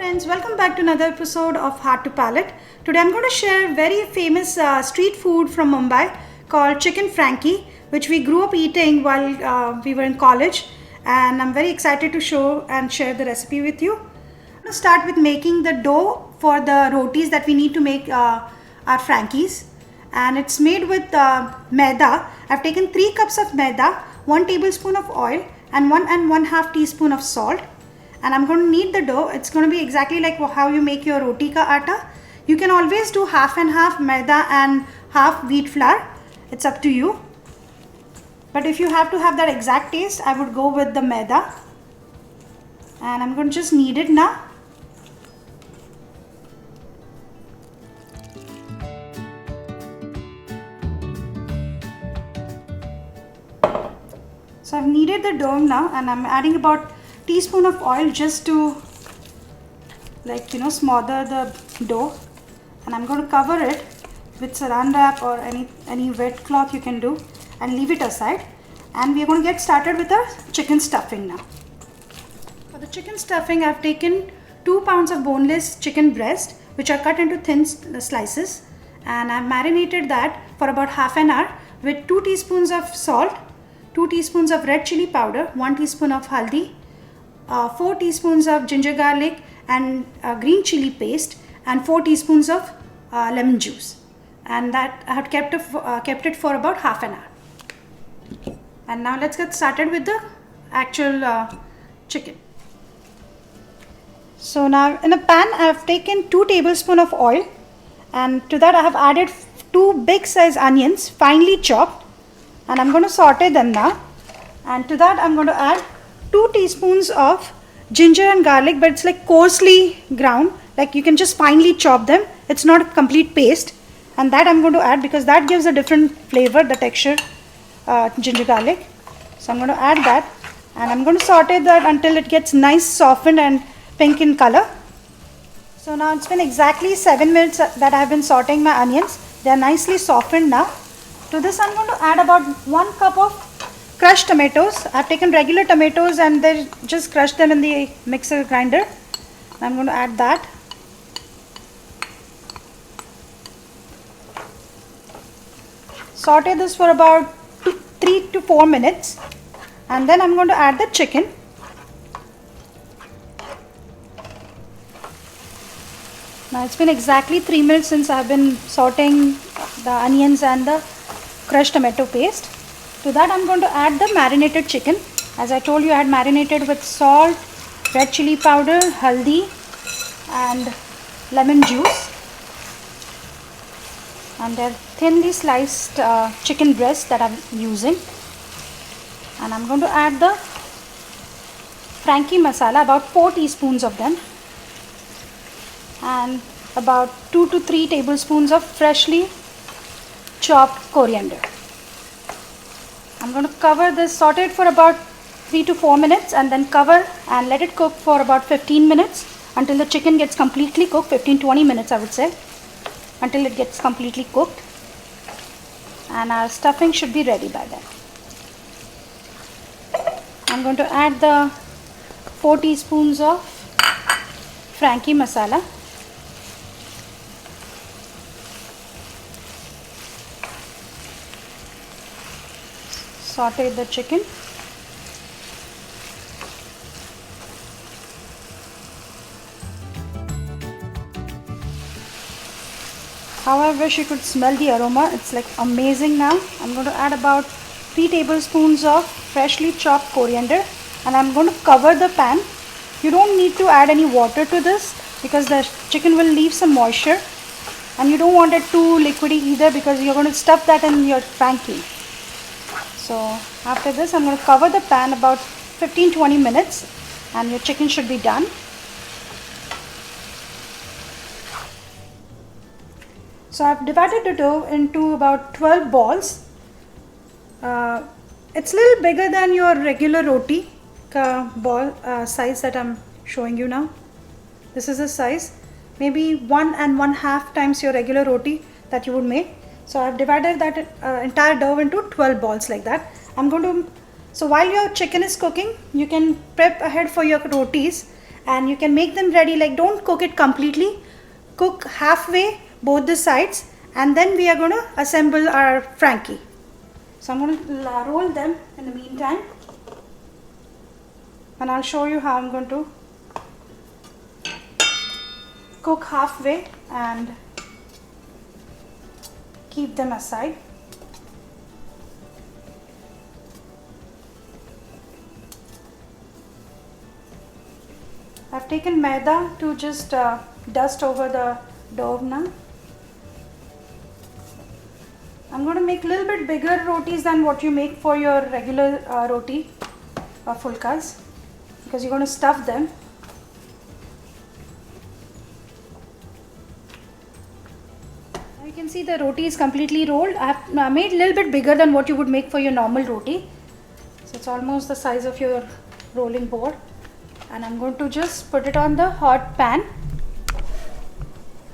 friends, welcome back to another episode of Heart to Palate. Today I'm going to share very famous street food from Mumbai called Chicken Frankie, which we grew up eating while we were in college, and I'm very excited to show and share the recipe with you. I'm going to start with making the dough for the rotis that we need to make our Frankies, and it's made with maida. I've taken 3 cups of maida, 1 tablespoon of oil and 1.5 teaspoon of salt. And I'm going to knead the dough. It's going to be exactly like how you make your roti ka atta. You can always do half and half maida and half wheat flour. It's up to you. But if you have to have that exact taste, I would go with the maida. And I'm going to just knead it now. So I've kneaded the dough now, and I'm adding about teaspoon of oil just to smother the dough, and I'm going to cover it with saran wrap or any wet cloth you can do and leave it aside. And we are going to get started with our chicken stuffing now. For the chicken stuffing, I've taken 2 pounds of boneless chicken breast, which are cut into thin slices, and I've marinated that for about half an hour with 2 teaspoons of salt, 2 teaspoons of red chili powder, 1 teaspoon of haldi, 4 teaspoons of ginger garlic and green chili paste, and 4 teaspoons of lemon juice, and that I have kept it for about half an hour. And now let's get started with the actual chicken. So now in a pan I have taken 2 tablespoons of oil, and to that I have added 2 big size onions finely chopped, and I'm going to saute them now. And to that I'm going to add 2 teaspoons of ginger and garlic, but it's like coarsely ground, like you can just finely chop them. It's not a complete paste, and that I'm going to add because that gives a different flavor, the texture, ginger garlic. So I'm going to add that, and I'm going to saute that until it gets nice softened and pink in color. So now it's been exactly 7 minutes that I have been sauteing my onions. They are nicely softened now. To this I'm going to add about 1 cup of crushed tomatoes. I've taken regular tomatoes and then just crushed them in the mixer grinder. I'm going to add that. Saute this for about 3 to 4 minutes, and then I'm going to add the chicken. Now it's been exactly 3 minutes since I've been sauteing the onions and the crushed tomato paste. To that I'm going to add the marinated chicken. As I told you, I had marinated with salt, red chili powder, haldi and lemon juice. And they're thinly sliced chicken breasts that I'm using. And I'm going to add the Frankie masala, about 4 teaspoons of them, and about 2 to 3 tablespoons of freshly chopped coriander. I'm going to cover this, saute it for about 3 to 4 minutes, and then cover and let it cook for about 15 minutes until the chicken gets completely cooked. 15-20 minutes I would say, until it gets completely cooked, and our stuffing should be ready by then. I'm going to add the 4 teaspoons of Frankie masala. Saute the chicken. How I wish you could smell the aroma. It's like amazing now. I'm going to add about 3 tablespoons of freshly chopped coriander, and I'm going to cover the pan. You don't need to add any water to this because the chicken will leave some moisture, and you don't want it too liquidy either because you're going to stuff that in your Frankie. So after this I'm going to cover the pan about 15-20 minutes, and your chicken should be done. So I've divided the dough into about 12 balls. It's a little bigger than your regular roti ball size that I'm showing you now. This is the size, maybe 1 1/2 times your regular roti that you would make. So I've divided that entire dough into 12 balls like that. So while your chicken is cooking, you can prep ahead for your rotis, and you can make them ready. Like, don't cook it completely, cook halfway both the sides, and then we are going to assemble our Frankie. So I'm going to roll them in the meantime, and I'll show you how I'm going to cook halfway and keep them aside. I've taken maida to just dust over the dough now. I'm going to make a little bit bigger rotis than what you make for your regular roti or fulkas, because you're going to stuff them. You can see the roti is completely rolled. I have made a little bit bigger than what you would make for your normal roti. So it's almost the size of your rolling board. And I'm going to just put it on the hot pan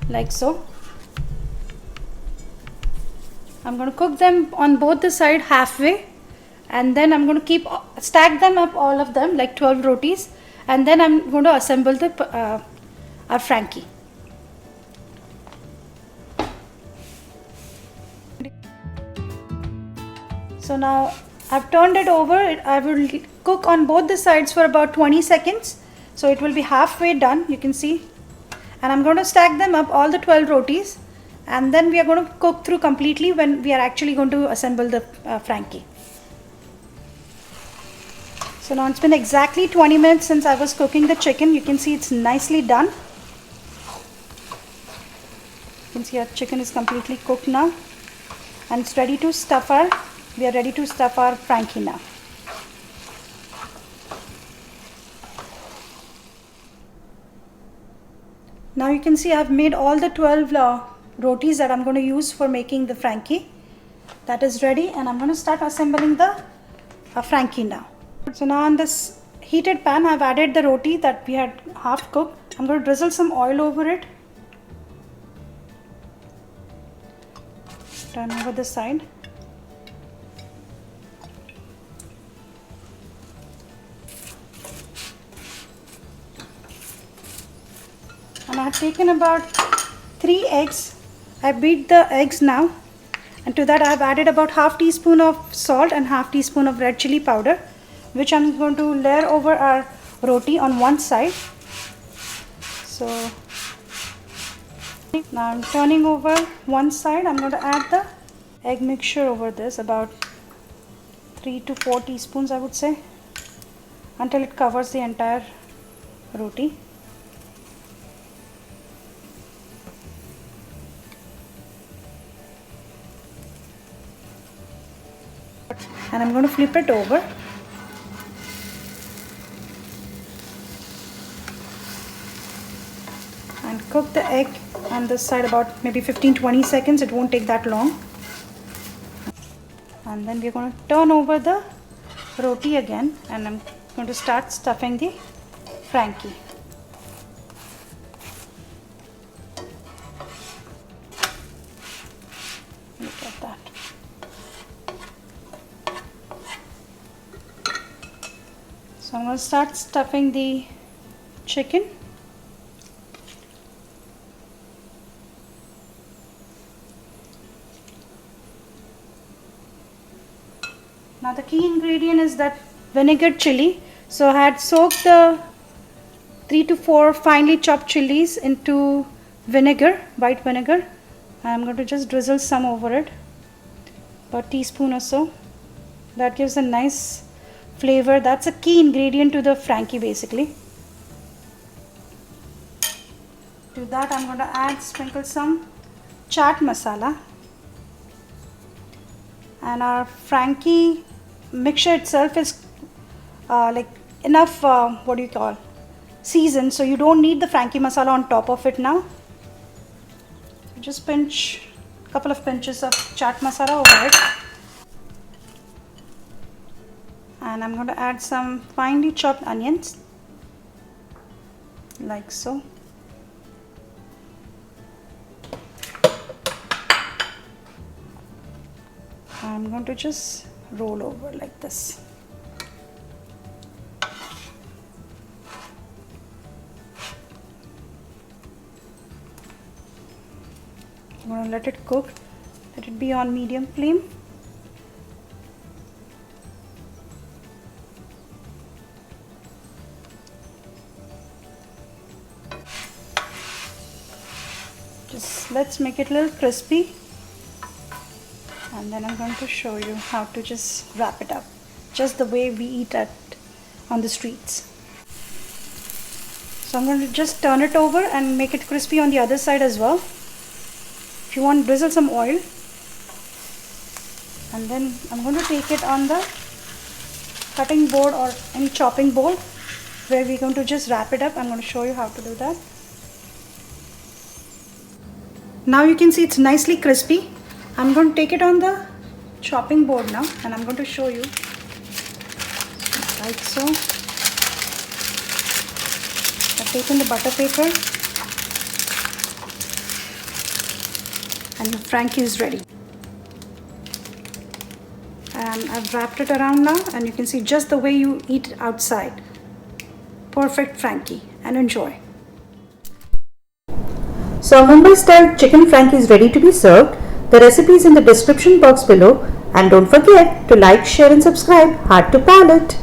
like so. I'm going to cook them on both the side halfway, and then I'm going to stack them up, all of them, like 12 rotis, and then I'm going to assemble the our Frankie. So now I've turned it over. I will cook on both the sides for about 20 seconds. So it will be halfway done, you can see. And I'm going to stack them up, all the 12 rotis. And then we are going to cook through completely when we are actually going to assemble the Frankie. So now it's been exactly 20 minutes since I was cooking the chicken. You can see it's nicely done. You can see our chicken is completely cooked now. And it's ready to stuff we are ready to stuff our Frankie now. Now you can see I've made all the 12 rotis that I'm going to use for making the Frankie. That is ready, and I'm going to start assembling the Frankie now. So now on this heated pan, I've added the roti that we had half cooked. I'm going to drizzle some oil over it. Turn over the side. And I have taken about 3 eggs. I beat the eggs now, and to that I have added about half teaspoon of salt and half teaspoon of red chili powder, which I'm going to layer over our roti on one side. So now I'm turning over one side. I'm going to add the egg mixture over this, about 3 to 4 teaspoons I would say, until it covers the entire roti. And I'm going to flip it over. And cook the egg on this side about maybe 15-20 seconds. It won't take that long. And then we're going to turn over the roti again, and I'm going to start stuffing the Frankie. Look at that. So I'm going to start stuffing the chicken. Now the key ingredient is that vinegar chili. So I had soaked the 3 to 4 finely chopped chilies into vinegar, white vinegar. I'm going to just drizzle some over it, about a teaspoon or so. That gives a nice flavor. That's a key ingredient to the Frankie basically. To that I'm going to sprinkle some chaat masala. And our Frankie mixture itself is like enough seasoned, so you don't need the Frankie masala on top of it now. Just pinch a couple of pinches of chaat masala over it. And I'm going to add some finely chopped onions, like so. I'm going to just roll over like this. I'm going to let it cook. Let it be on medium flame. Just let's make it a little crispy. And then I'm going to show you how to just wrap it up, just the way we eat on the streets. So I'm going to just turn it over and make it crispy on the other side as well. If you want, drizzle some oil. And then I'm going to take it on the cutting board or any chopping board where we're going to just wrap it up. I'm going to show you how to do that. Now you can see it's nicely crispy. I'm going to take it on the chopping board now and I'm going to show you. Like so. I've taken the butter paper and the Frankie is ready. And I've wrapped it around now and you can see just the way you eat it outside. Perfect Frankie, and enjoy. So Mumbai style chicken Frankie is ready to be served. The recipe is in the description box below, and don't forget to like, share and subscribe. Heart to Palate.